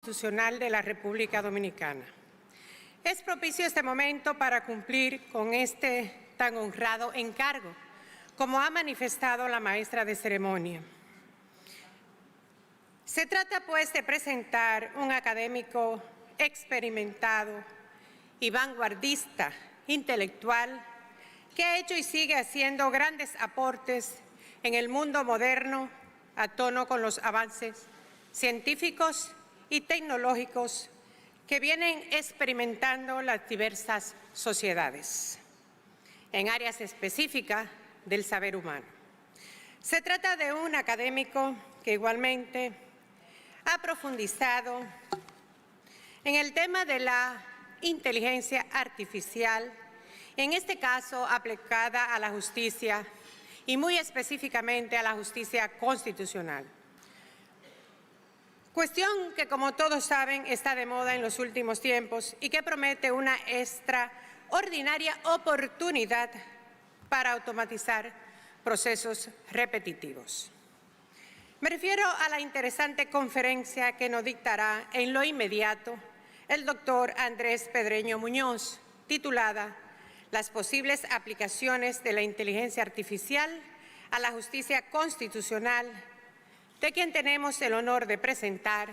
Constitucional de la República Dominicana. Es propicio este momento para cumplir con este tan honrado encargo, como ha manifestado la maestra de ceremonia. Se trata, pues, de presentar un académico experimentado y vanguardista intelectual que ha hecho y sigue haciendo grandes aportes en el mundo moderno a tono con los avances científicos y tecnológicos que vienen experimentando las diversas sociedades en áreas específicas del saber humano. Se trata de un académico que igualmente ha profundizado en el tema de la inteligencia artificial, en este caso aplicada a la justicia y muy específicamente a la justicia constitucional. Cuestión que, como todos saben, está de moda en los últimos tiempos y que promete una extraordinaria oportunidad para automatizar procesos repetitivos. Me refiero a la interesante conferencia que nos dictará en lo inmediato el doctor Andrés Pedreño Muñoz, titulada «Las posibles aplicaciones de la inteligencia artificial a la justicia constitucional», de quien tenemos el honor de presentar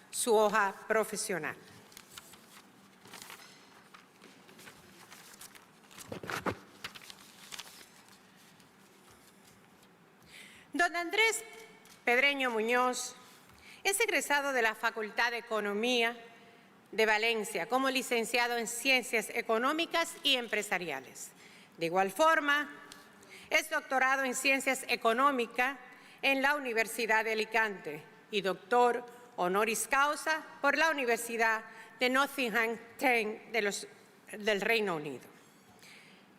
su hoja profesional. Don Andrés Pedreño Muñoz es egresado de la Facultad de Economía de Valencia como licenciado en Ciencias Económicas y Empresariales. De igual forma, es doctorado en Ciencias Económicas en la Universidad de Alicante y doctor honoris causa por la Universidad de Nottingham del Reino Unido.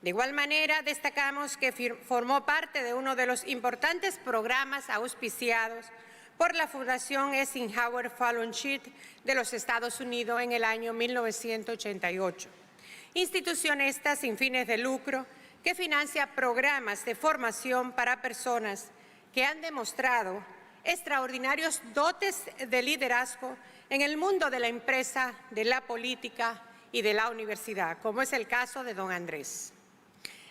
De igual manera, destacamos que formó parte de uno de los importantes programas auspiciados por la Fundación Eisenhower Fellowship de los Estados Unidos en el año 1988, institución esta sin fines de lucro que financia programas de formación para personas que han demostrado extraordinarios dotes de liderazgo en el mundo de la empresa, de la política y de la universidad, como es el caso de don Andrés.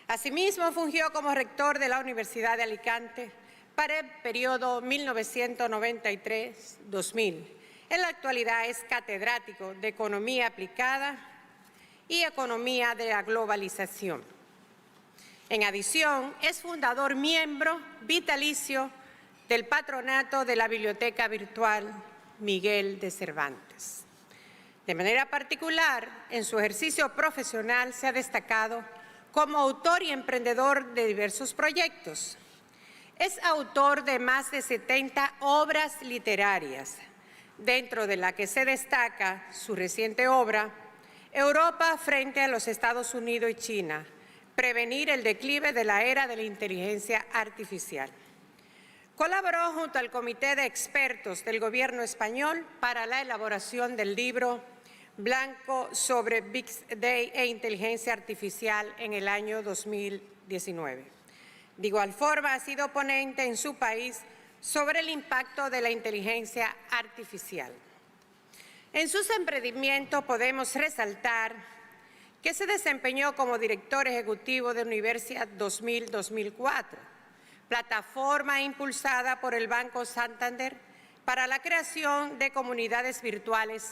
Asimismo, fungió como rector de la Universidad de Alicante para el periodo 1993-2000. En la actualidad es catedrático de Economía Aplicada y Economía de la Globalización. En adición, es fundador miembro vitalicio del patronato de la Biblioteca Virtual Miguel de Cervantes. De manera particular, en su ejercicio profesional se ha destacado como autor y emprendedor de diversos proyectos. Es autor de más de 70 obras literarias, dentro de la que se destaca su reciente obra, Europa frente a los Estados Unidos y China, prevenir el declive de la era de la inteligencia artificial. Colaboró junto al Comité de Expertos del Gobierno español para la elaboración del libro Blanco sobre Big Data e Inteligencia Artificial en el año 2019. De igual forma, ha sido ponente en su país sobre el impacto de la inteligencia artificial. En sus emprendimientos podemos resaltar que se desempeñó como director ejecutivo de Universidad 2000-2004, plataforma impulsada por el Banco Santander para la creación de comunidades virtuales,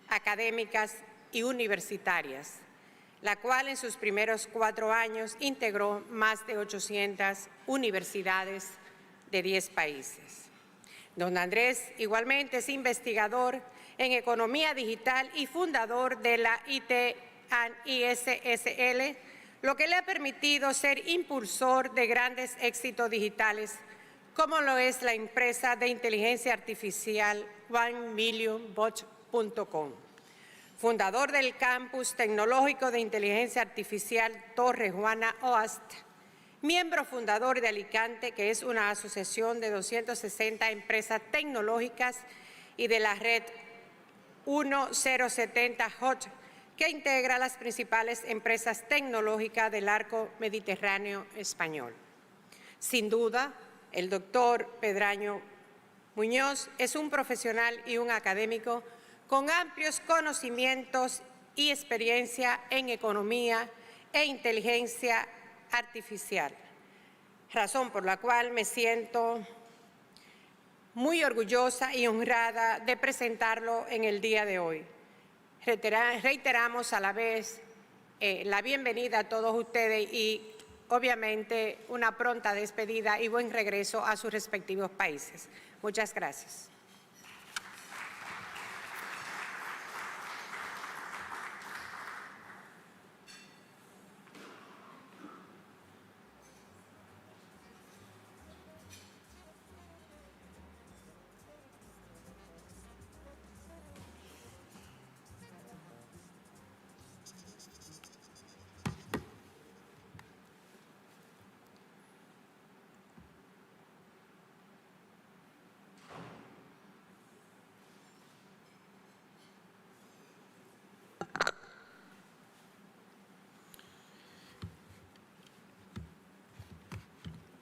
académicas y universitarias, la cual en sus primeros 4 años integró más de 800 universidades de 10 países. Don Andrés igualmente es investigador en economía digital y fundador de la ISSL, lo que le ha permitido ser impulsor de grandes éxitos digitales, como lo es la empresa de inteligencia artificial OneMillionBot.com, fundador del campus tecnológico de inteligencia artificial Torre Juana OAST, miembro fundador de Alicante, que es una asociación de 260 empresas tecnológicas, y de la red 1070 Hot, que integra las principales empresas tecnológicas del arco mediterráneo español. Sin duda, el doctor Pedreño Muñoz es un profesional y un académico con amplios conocimientos y experiencia en economía e inteligencia artificial, razón por la cual me siento muy orgullosa y honrada de presentarlo en el día de hoy. Reiteramos a la vez la bienvenida a todos ustedes y obviamente una pronta despedida y buen regreso a sus respectivos países. Muchas gracias.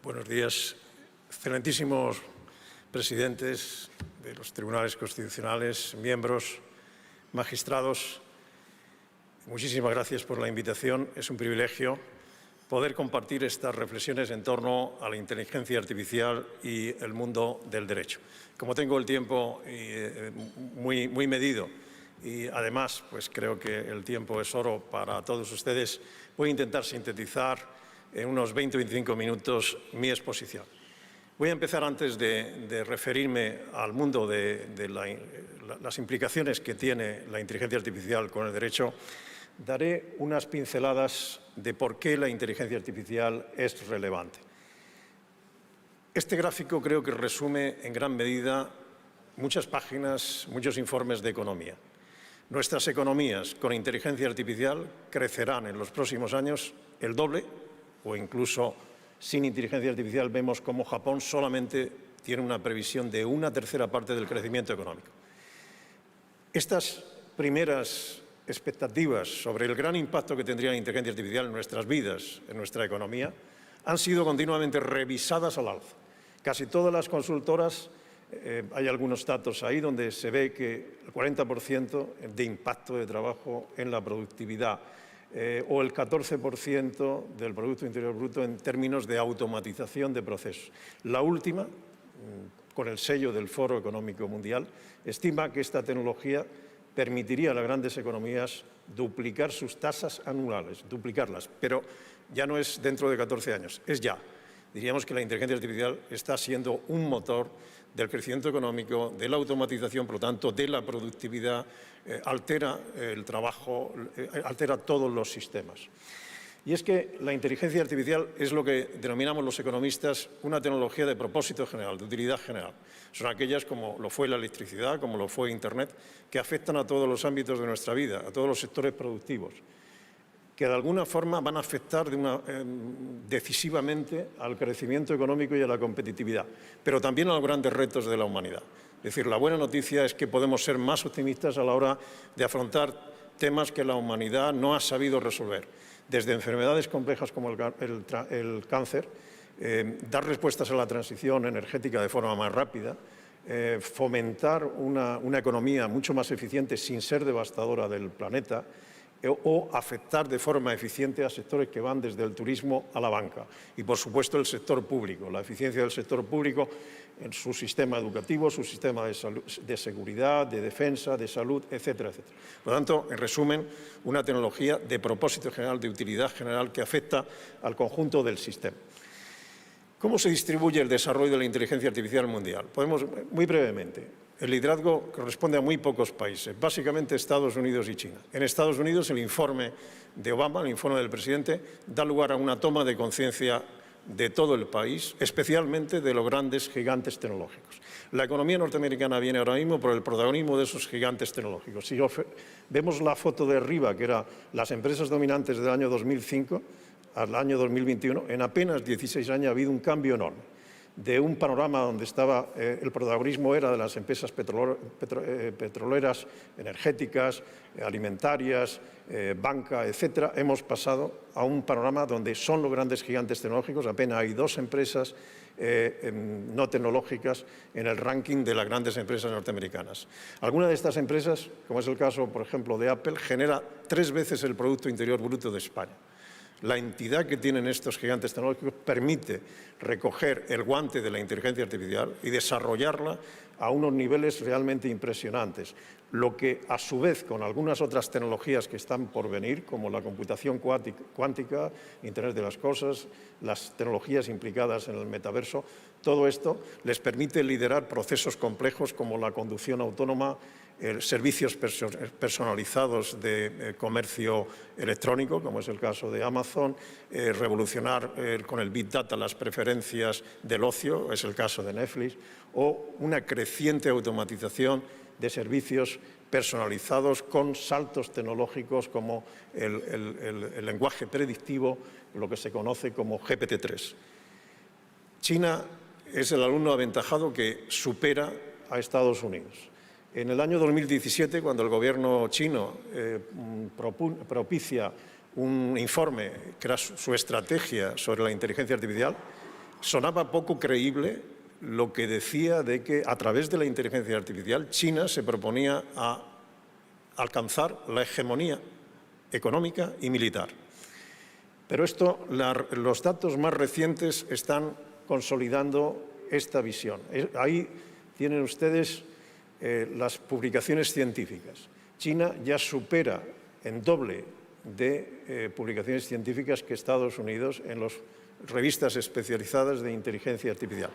Buenos días, excelentísimos presidentes de los tribunales constitucionales, miembros, magistrados. Muchísimas gracias por la invitación. Es un privilegio poder compartir estas reflexiones en torno a la inteligencia artificial y el mundo del derecho. Como tengo el tiempo muy medido y además pues creo que el tiempo es oro para todos ustedes, voy a intentar sintetizar en unos 20 o 25 minutos mi exposición. Voy a empezar antes de referirme al mundo de las implicaciones que tiene la inteligencia artificial con el derecho. Daré unas pinceladas de por qué la inteligencia artificial es relevante. Este gráfico creo que resume en gran medida muchas páginas, muchos informes de economía. Nuestras economías con inteligencia artificial crecerán en los próximos años el doble o incluso sin inteligencia artificial vemos como Japón solamente tiene una previsión de una tercera parte del crecimiento económico. Estas primeras expectativas sobre el gran impacto que tendría la inteligencia artificial en nuestras vidas, en nuestra economía, han sido continuamente revisadas al alza. Casi todas las consultoras, hay algunos datos ahí donde se ve que el 40% de impacto de trabajo en la productividad o el 14% del Producto Interior Bruto en términos de automatización de procesos. La última, con el sello del Foro Económico Mundial, estima que esta tecnología permitiría a las grandes economías duplicar sus tasas anuales, duplicarlas, pero ya no es dentro de 14 años, es ya. Diríamos que la inteligencia artificial está siendo un motor del crecimiento económico, de la automatización, por lo tanto, de la productividad, altera el trabajo, altera todos los sistemas. Y es que la inteligencia artificial es lo que denominamos los economistas una tecnología de propósito general, de utilidad general. Son aquellas como lo fue la electricidad, como lo fue Internet, que afectan a todos los ámbitos de nuestra vida, a todos los sectores productivos, que de alguna forma van a afectar decisivamente al crecimiento económico y a la competitividad, pero también a los grandes retos de la humanidad. Es decir, la buena noticia es que podemos ser más optimistas a la hora de afrontar temas que la humanidad no ha sabido resolver, desde enfermedades complejas como el cáncer, dar respuestas a la transición energética de forma más rápida, fomentar una economía mucho más eficiente sin ser devastadora del planeta, o afectar de forma eficiente a sectores que van desde el turismo a la banca. Y, por supuesto, el sector público, la eficiencia del sector público en su sistema educativo, su sistema de seguridad, de defensa, de salud, etcétera, etcétera. Por lo tanto, en resumen, una tecnología de propósito general, de utilidad general que afecta al conjunto del sistema. ¿Cómo se distribuye el desarrollo de la inteligencia artificial mundial? Podemos, muy brevemente, el liderazgo corresponde a muy pocos países, básicamente Estados Unidos y China. En Estados Unidos, el informe de Obama, el informe del presidente, da lugar a una toma de conciencia de todo el país, especialmente de los grandes gigantes tecnológicos. La economía norteamericana viene ahora mismo por el protagonismo de esos gigantes tecnológicos. Si vemos la foto de arriba, que eran las empresas dominantes del año 2005 al año 2021, en apenas 16 años ha habido un cambio enorme. de un panorama donde el protagonismo era de las empresas petroleras, energéticas, alimentarias, banca, etcétera, hemos pasado a un panorama donde son los grandes gigantes tecnológicos. Apenas hay 2 empresas no tecnológicas en el ranking de las grandes empresas norteamericanas. Alguna de estas empresas, como es el caso, por ejemplo, de Apple, genera 3 veces el Producto Interior Bruto de España. La entidad que tienen estos gigantes tecnológicos permite recoger el guante de la inteligencia artificial y desarrollarla a unos niveles realmente impresionantes, lo que a su vez con algunas otras tecnologías que están por venir, como la computación cuántica, Internet de las cosas, las tecnologías implicadas en el metaverso, todo esto les permite liderar procesos complejos como la conducción autónoma, servicios personalizados de comercio electrónico, como es el caso de Amazon, revolucionar con el Big Data las preferencias del ocio, es el caso de Netflix, o una creciente automatización de servicios personalizados con saltos tecnológicos como el lenguaje predictivo, lo que se conoce como GPT-3. China es el alumno aventajado que supera a Estados Unidos. En el año 2017, cuando el gobierno chino propicia un informe que era su estrategia sobre la inteligencia artificial, sonaba poco creíble lo que decía de que a través de la inteligencia artificial China se proponía a alcanzar la hegemonía económica y militar. Pero los datos más recientes están consolidando esta visión. Ahí tienen ustedes las publicaciones científicas. China ya supera en doble de publicaciones científicas que Estados Unidos en las revistas especializadas de inteligencia artificial.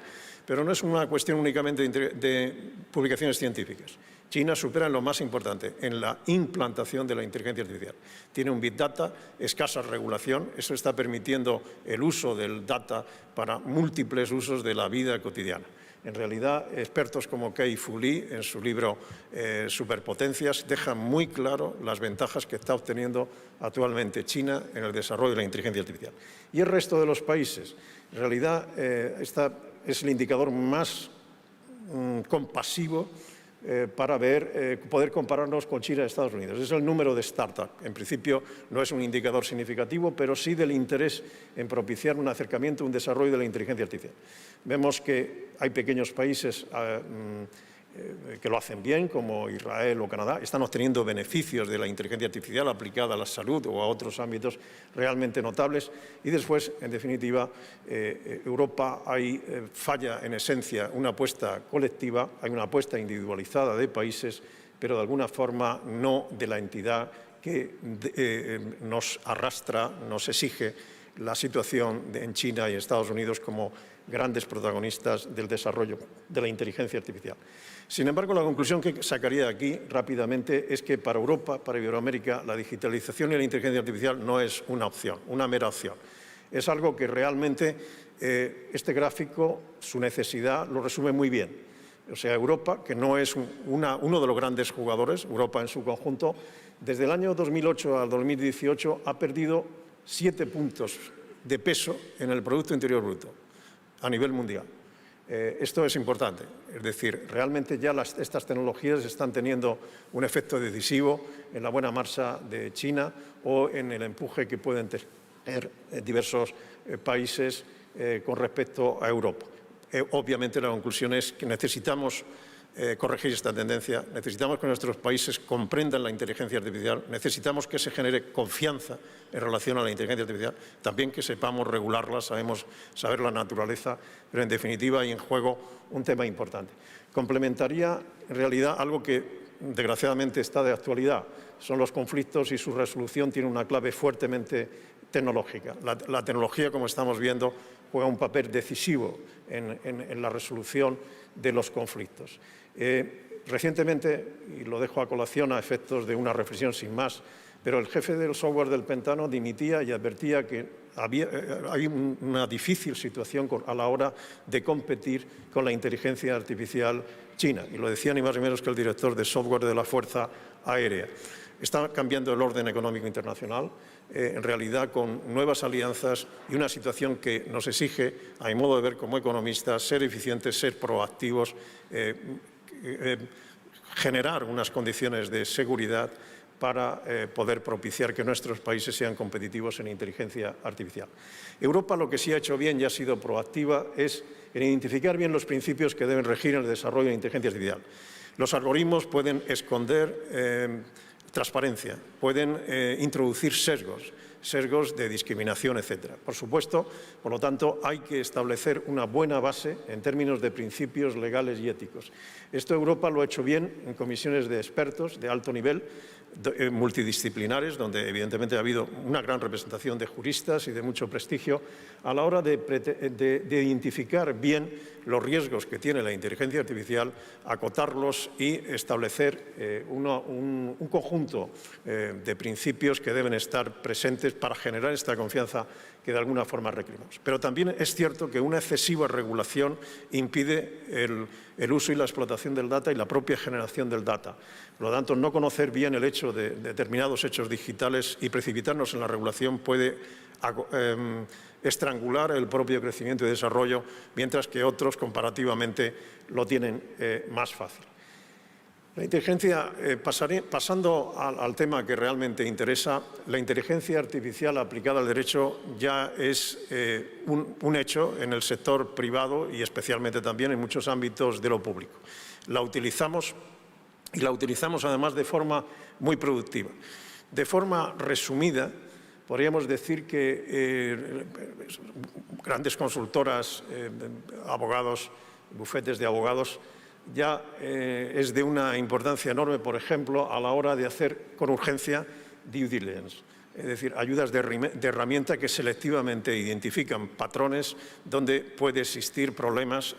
Pero no es una cuestión únicamente de publicaciones científicas. China supera en lo más importante, en la implantación de la inteligencia artificial. Tiene un Big Data, escasa regulación, eso está permitiendo el uso del data para múltiples usos de la vida cotidiana. En realidad, expertos como Kai-Fu Lee, en su libro Superpotencias, dejan muy claro las ventajas que está obteniendo actualmente China en el desarrollo de la inteligencia artificial. Y el resto de los países, en realidad, es el indicador más compasivo para poder compararnos con China y Estados Unidos. Es el número de startups. En principio no es un indicador significativo, pero sí del interés en propiciar un acercamiento, un desarrollo de la inteligencia artificial. Vemos que hay pequeños países que lo hacen bien, como Israel o Canadá, están obteniendo beneficios de la inteligencia artificial aplicada a la salud o a otros ámbitos realmente notables. Y después, en definitiva, Europa falla en esencia una apuesta colectiva, hay una apuesta individualizada de países, pero de alguna forma no de la entidad que nos arrastra, nos exige la situación en China y Estados Unidos como grandes protagonistas del desarrollo de la inteligencia artificial. Sin embargo, la conclusión que sacaría de aquí rápidamente es que para Europa, para Iberoamérica, la digitalización y la inteligencia artificial no es una opción, una mera opción. Es algo que realmente este gráfico, su necesidad, lo resume muy bien. O sea, Europa, que no es uno de los grandes jugadores, Europa en su conjunto, desde el año 2008 al 2018 ha perdido 7 puntos de peso en el Producto Interior Bruto a nivel mundial. Esto es importante, es decir, realmente ya estas tecnologías están teniendo un efecto decisivo en la buena marcha de China o en el empuje que pueden tener diversos países con respecto a Europa. Obviamente la conclusión es que necesitamos corregir esta tendencia, necesitamos que nuestros países comprendan la inteligencia artificial, necesitamos que se genere confianza en relación a la inteligencia artificial, también que sepamos regularla, saber la naturaleza, pero en definitiva hay en juego un tema importante. Complementaría en realidad algo que desgraciadamente está de actualidad, son los conflictos y su resolución tiene una clave fuertemente tecnológica. La tecnología, como estamos viendo, juega un papel decisivo en la resolución de los conflictos. Recientemente, y lo dejo a colación a efectos de una reflexión sin más, pero el jefe del software del Pentágono dimitía y advertía que hay una difícil situación a la hora de competir con la inteligencia artificial china. Y lo decía ni más ni menos que el director de software de la Fuerza Aérea. Está cambiando el orden económico internacional, en realidad con nuevas alianzas y una situación que nos exige, a mi modo de ver como economistas, ser eficientes, ser proactivos, generar unas condiciones de seguridad para poder propiciar que nuestros países sean competitivos en inteligencia artificial. Europa lo que sí ha hecho bien y ha sido proactiva es en identificar bien los principios que deben regir el desarrollo de inteligencia artificial. Los algoritmos pueden esconder transparencia, pueden introducir sesgos de discriminación, etc. Por supuesto, por lo tanto, hay que establecer una buena base en términos de principios legales y éticos. Esto Europa lo ha hecho bien en comisiones de expertos de alto nivel, multidisciplinares, donde evidentemente ha habido una gran representación de juristas y de mucho prestigio, a la hora de identificar bien los riesgos que tiene la inteligencia artificial, acotarlos y establecer un conjunto de principios que deben estar presentes para generar esta confianza que de alguna forma requerimos. Pero también es cierto que una excesiva regulación impide el uso y la explotación del data y la propia generación del data. Por lo tanto, no conocer bien el hecho de determinados hechos digitales y precipitarnos en la regulación puede estrangular el propio crecimiento y desarrollo, mientras que otros comparativamente lo tienen más fácil. La inteligencia, pasando al tema que realmente interesa, la inteligencia artificial aplicada al derecho ya es un hecho en el sector privado y especialmente también en muchos ámbitos de lo público. La utilizamos y la utilizamos además de forma muy productiva. De forma resumida, podríamos decir que grandes consultoras, abogados, bufetes de abogados, ya es de una importancia enorme, por ejemplo, a la hora de hacer con urgencia due diligence, es decir, ayudas de herramienta que selectivamente identifican patrones donde puede existir problemas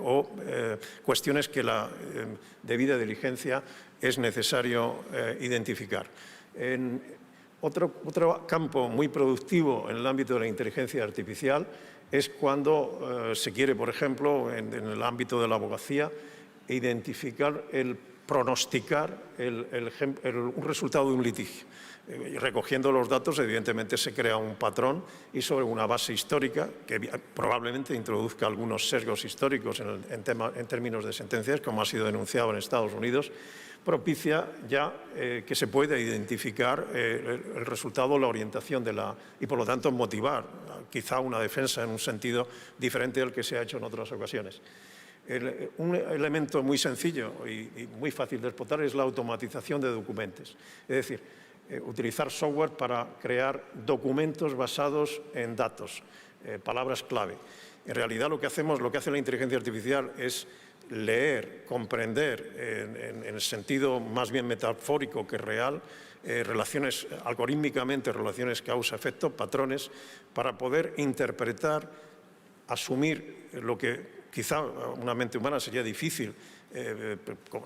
o cuestiones que la debida diligencia es necesario identificar. Otro campo muy productivo en el ámbito de la inteligencia artificial es cuando se quiere, por ejemplo, en el ámbito de la abogacía, identificar, pronosticar un resultado de un litigio. Recogiendo los datos, evidentemente, se crea un patrón y sobre una base histórica, que probablemente introduzca algunos sesgos históricos en términos de sentencias, como ha sido denunciado en Estados Unidos, propicia ya que se pueda identificar el resultado, la orientación y, por lo tanto, motivar quizá una defensa en un sentido diferente al que se ha hecho en otras ocasiones. Un elemento muy sencillo y muy fácil de explotar es la automatización de documentos. Es decir, utilizar software para crear documentos basados en datos, palabras clave. En realidad lo que hace la inteligencia artificial es leer, comprender, en el sentido más bien metafórico que real, relaciones algorítmicamente, relaciones causa-efecto, patrones, para poder interpretar, asumir lo que quizá una mente humana sería difícil,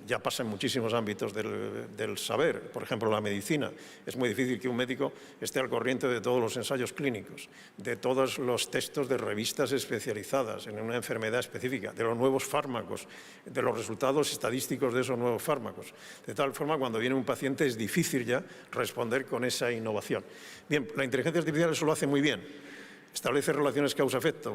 ya pasa en muchísimos ámbitos del saber, por ejemplo la medicina. Es muy difícil que un médico esté al corriente de todos los ensayos clínicos, de todos los textos de revistas especializadas en una enfermedad específica, de los nuevos fármacos, de los resultados estadísticos de esos nuevos fármacos. De tal forma, cuando viene un paciente es difícil ya responder con esa innovación. Bien, la inteligencia artificial eso lo hace muy bien. Establece relaciones causa-efecto.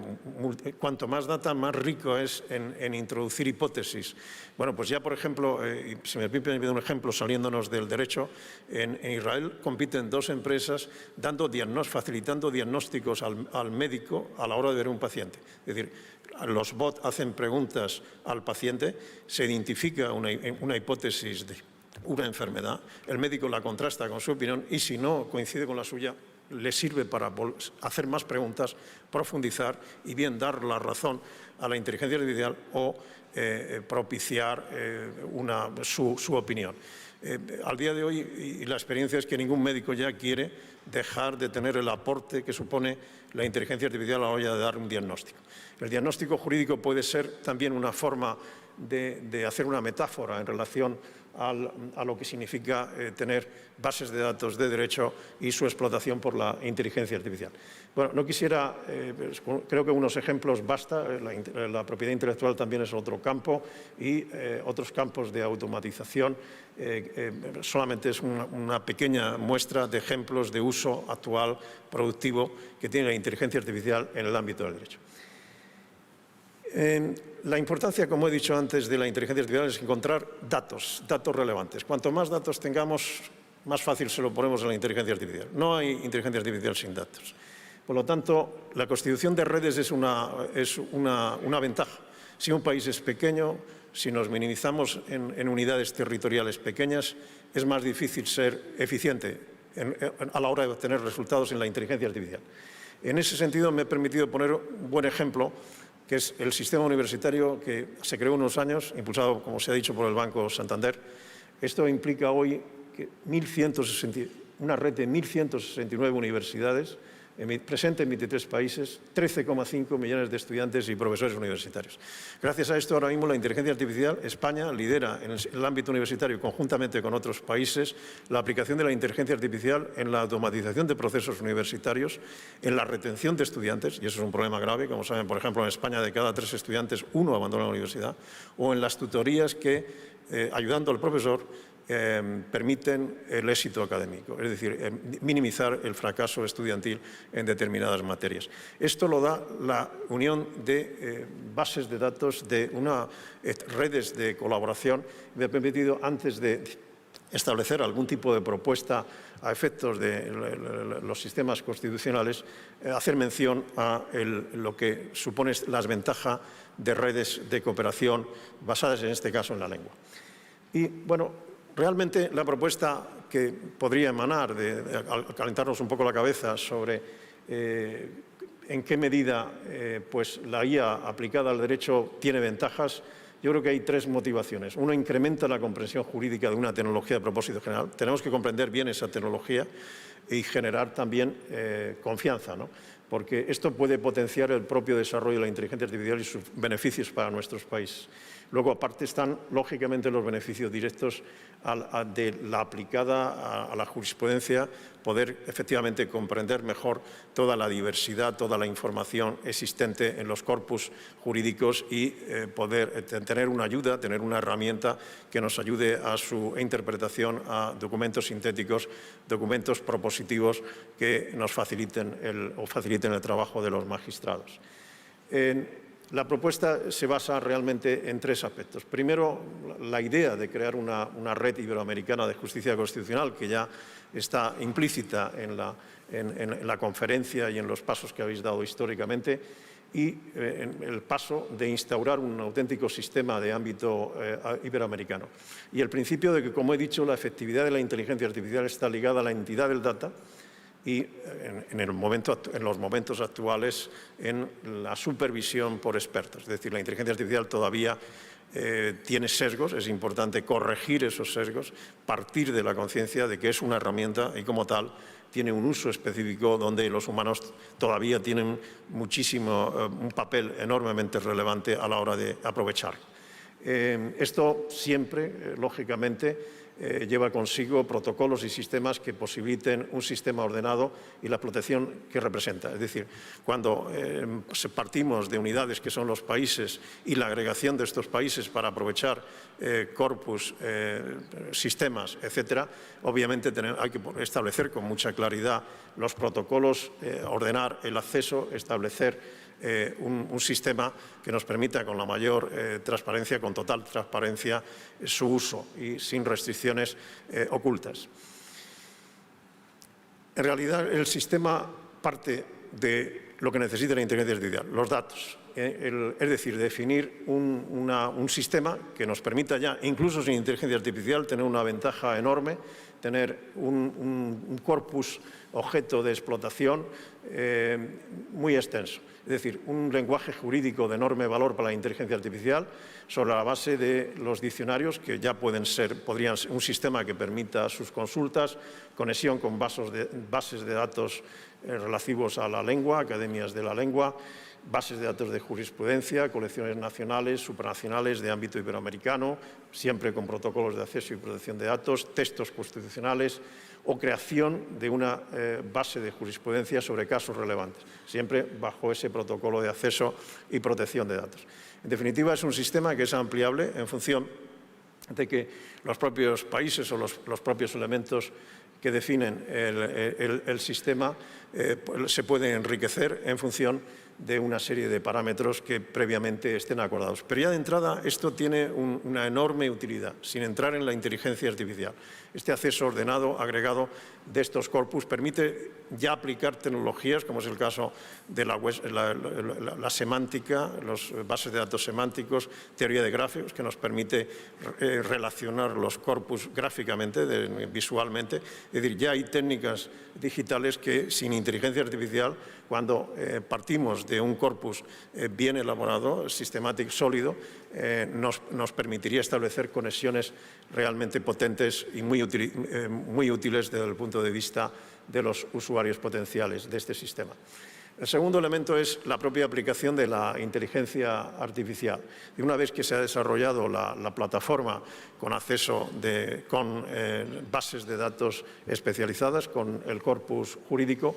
Cuanto más data, más rico es en introducir hipótesis. Bueno, pues ya, por ejemplo, si me permite un ejemplo saliéndonos del derecho, en Israel compiten dos empresas facilitando diagnósticos al médico a la hora de ver un paciente. Es decir, los bots hacen preguntas al paciente, se identifica una hipótesis de una enfermedad, el médico la contrasta con su opinión y si no coincide con la suya, le sirve para hacer más preguntas, profundizar y bien dar la razón a la inteligencia artificial o propiciar su opinión. Al día de hoy, y la experiencia es que ningún médico ya quiere dejar de tener el aporte que supone la inteligencia artificial a la hora de dar un diagnóstico. El diagnóstico jurídico puede ser también una forma de hacer una metáfora en relación a lo que significa tener bases de datos de derecho y su explotación por la inteligencia artificial. Bueno, no quisiera, creo que unos ejemplos basta, la propiedad intelectual también es otro campo y otros campos de automatización solamente es una pequeña muestra de ejemplos de uso actual productivo que tiene la inteligencia artificial en el ámbito del derecho. La importancia, como he dicho antes, de la inteligencia artificial es encontrar datos relevantes. Cuanto más datos tengamos, más fácil se lo ponemos a la inteligencia artificial. No hay inteligencia artificial sin datos. Por lo tanto, la constitución de redes es una ventaja. Si un país es pequeño, si nos minimizamos en unidades territoriales pequeñas, es más difícil ser eficiente a la hora de obtener resultados en la inteligencia artificial. En ese sentido, me he permitido poner un buen ejemplo, que es el sistema universitario que se creó unos años, impulsado, como se ha dicho, por el Banco Santander. Esto implica hoy que una red de 1.169 universidades, presente en 23 países, 13,5 millones de estudiantes y profesores universitarios. Gracias a esto, ahora mismo la inteligencia artificial, España lidera en el ámbito universitario, conjuntamente con otros países, la aplicación de la inteligencia artificial en la automatización de procesos universitarios, en la retención de estudiantes, y eso es un problema grave, como saben, por ejemplo, en España de cada 3 estudiantes, 1 abandona la universidad, o en las tutorías que, ayudando al profesor, permiten el éxito académico, es decir, minimizar el fracaso estudiantil en determinadas materias. Esto lo da la unión de bases de datos, de redes de colaboración. Me ha permitido, antes de establecer algún tipo de propuesta a efectos de los sistemas constitucionales, hacer mención a lo que supone las ventajas de redes de cooperación basadas, en este caso, en la lengua. Y, bueno, realmente la propuesta que podría emanar al calentarnos un poco la cabeza sobre en qué medida pues la IA aplicada al derecho tiene ventajas, yo creo que hay 3 motivaciones. Uno, incrementa la comprensión jurídica de una tecnología de propósito general. Tenemos que comprender bien esa tecnología y generar también confianza, ¿no? Porque esto puede potenciar el propio desarrollo de la inteligencia artificial y sus beneficios para nuestros países. Luego, aparte, están, lógicamente, los beneficios directos de la aplicada a la jurisprudencia, poder efectivamente comprender mejor toda la diversidad, toda la información existente en los corpus jurídicos y poder tener una ayuda, tener una herramienta que nos ayude a su interpretación a documentos sintéticos, documentos propositivos que nos faciliten el trabajo de los magistrados. La propuesta se basa realmente en 3 aspectos. Primero, la idea de crear una red iberoamericana de justicia constitucional, que ya está implícita en la conferencia y en los pasos que habéis dado históricamente, y en el paso de instaurar un auténtico sistema de ámbito iberoamericano. Y el principio de que, como he dicho, la efectividad de la inteligencia artificial está ligada a la entidad del data, y en los momentos actuales en la supervisión por expertos. Es decir, la inteligencia artificial todavía tiene sesgos, es importante corregir esos sesgos, partir de la conciencia de que es una herramienta y, como tal, tiene un uso específico donde los humanos todavía tienen un papel enormemente relevante a la hora de aprovechar. Esto siempre, lógicamente, lleva consigo protocolos y sistemas que posibiliten un sistema ordenado y la protección que representa. Es decir, cuando partimos de unidades que son los países y la agregación de estos países para aprovechar corpus, sistemas, etcétera, obviamente hay que establecer con mucha claridad los protocolos, ordenar el acceso, establecer un sistema que nos permita con la mayor transparencia, con total transparencia, su uso y sin restricciones ocultas. En realidad, el sistema parte de lo que necesita la inteligencia artificial, los datos. Es decir, definir un sistema que nos permita ya, incluso sin inteligencia artificial, tener una ventaja enorme, tener un corpus objeto de explotación muy extenso. Es decir, un lenguaje jurídico de enorme valor para la inteligencia artificial sobre la base de los diccionarios, que ya podrían ser un sistema que permita sus consultas, conexión con bases de datos relativos a la lengua, academias de la lengua, bases de datos de jurisprudencia, colecciones nacionales, supranacionales de ámbito iberoamericano, siempre con protocolos de acceso y protección de datos, textos constitucionales o creación de una base de jurisprudencia sobre casos relevantes, siempre bajo ese protocolo de acceso y protección de datos. En definitiva, es un sistema que es ampliable en función de que los propios países o los propios elementos que definen el sistema se pueden enriquecer en función de una serie de parámetros que previamente estén acordados. Pero ya de entrada esto tiene una enorme utilidad, sin entrar en la inteligencia artificial. Este acceso ordenado, agregado de estos corpus permite ya aplicar tecnologías, como es el caso de la semántica, las bases de datos semánticos, teoría de gráficos, que nos permite relacionar los corpus gráficamente, visualmente. Es decir, ya hay técnicas digitales que sin inteligencia artificial, cuando partimos de un corpus bien elaborado, sistemático, sólido, nos permitiría establecer conexiones realmente potentes y muy útiles desde el punto de vista de los usuarios potenciales de este sistema. El segundo elemento es la propia aplicación de la inteligencia artificial. Y una vez que se ha desarrollado la plataforma con acceso con bases de datos especializadas, con el corpus jurídico,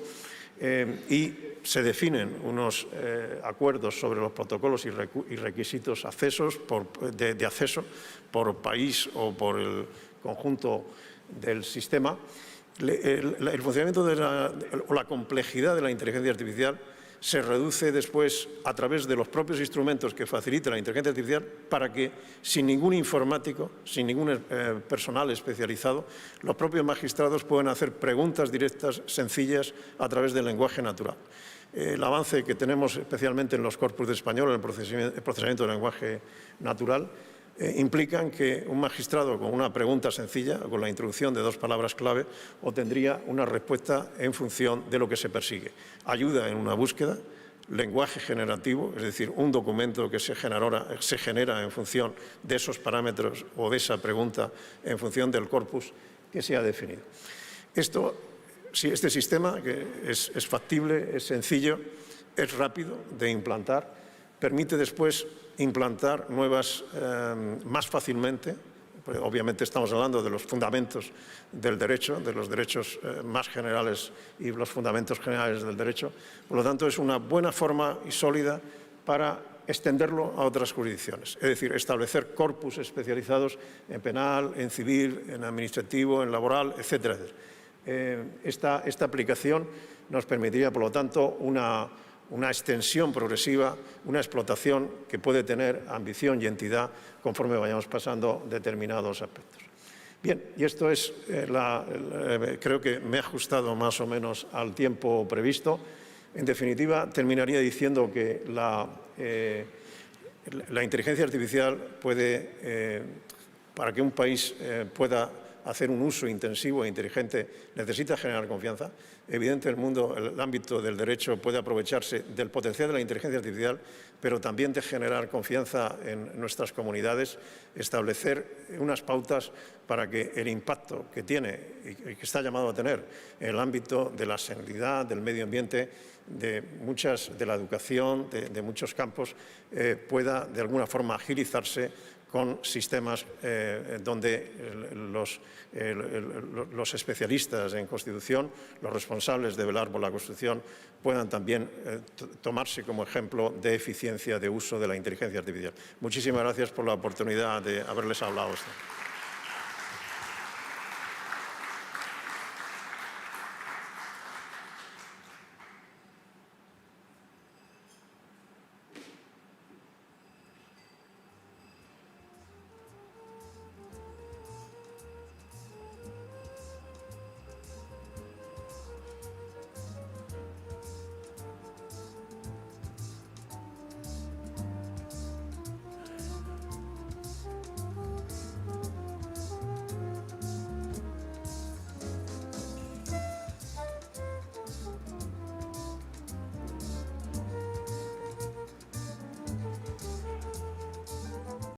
y se definen unos acuerdos sobre los protocolos y requisitos de acceso por país o por el conjunto del sistema, el funcionamiento o la complejidad de la inteligencia artificial se reduce después a través de los propios instrumentos que facilita la inteligencia artificial para que, sin ningún informático, sin ningún personal especializado, los propios magistrados puedan hacer preguntas directas, sencillas, a través del lenguaje natural. El avance que tenemos especialmente en los corpus de español, en el procesamiento del lenguaje natural, implican que un magistrado con una pregunta sencilla, con la introducción de 2 palabras clave, obtendría una respuesta en función de lo que se persigue. Ayuda en una búsqueda, lenguaje generativo, es decir, un documento que se genera en función de esos parámetros o de esa pregunta en función del corpus que se ha definido. Este sistema, que es factible, es sencillo, es rápido de implantar, permite después implantar nuevas más fácilmente. Obviamente estamos hablando de los fundamentos del derecho, de los derechos más generales y los fundamentos generales del derecho. Por lo tanto, es una buena forma y sólida para extenderlo a otras jurisdicciones. Es decir, establecer corpus especializados en penal, en civil, en administrativo, en laboral, etcétera, etcétera. Esta aplicación nos permitiría, por lo tanto, una extensión progresiva, una explotación que puede tener ambición y entidad conforme vayamos pasando determinados aspectos. Bien, y esto es, creo que me he ajustado más o menos al tiempo previsto. En definitiva, terminaría diciendo que la inteligencia artificial puede, para que un país pueda hacer un uso intensivo e inteligente, necesita generar confianza. Evidentemente, el ámbito del derecho puede aprovecharse del potencial de la inteligencia artificial, pero también de generar confianza en nuestras comunidades, establecer unas pautas para que el impacto que tiene y que está llamado a tener en el ámbito de la seguridad, del medio ambiente, de la educación, de muchos campos, pueda de alguna forma agilizarse con sistemas donde los especialistas en Constitución, los responsables de velar por la Constitución, puedan también tomarse como ejemplo de eficiencia de uso de la inteligencia artificial. Muchísimas gracias por la oportunidad de haberles hablado.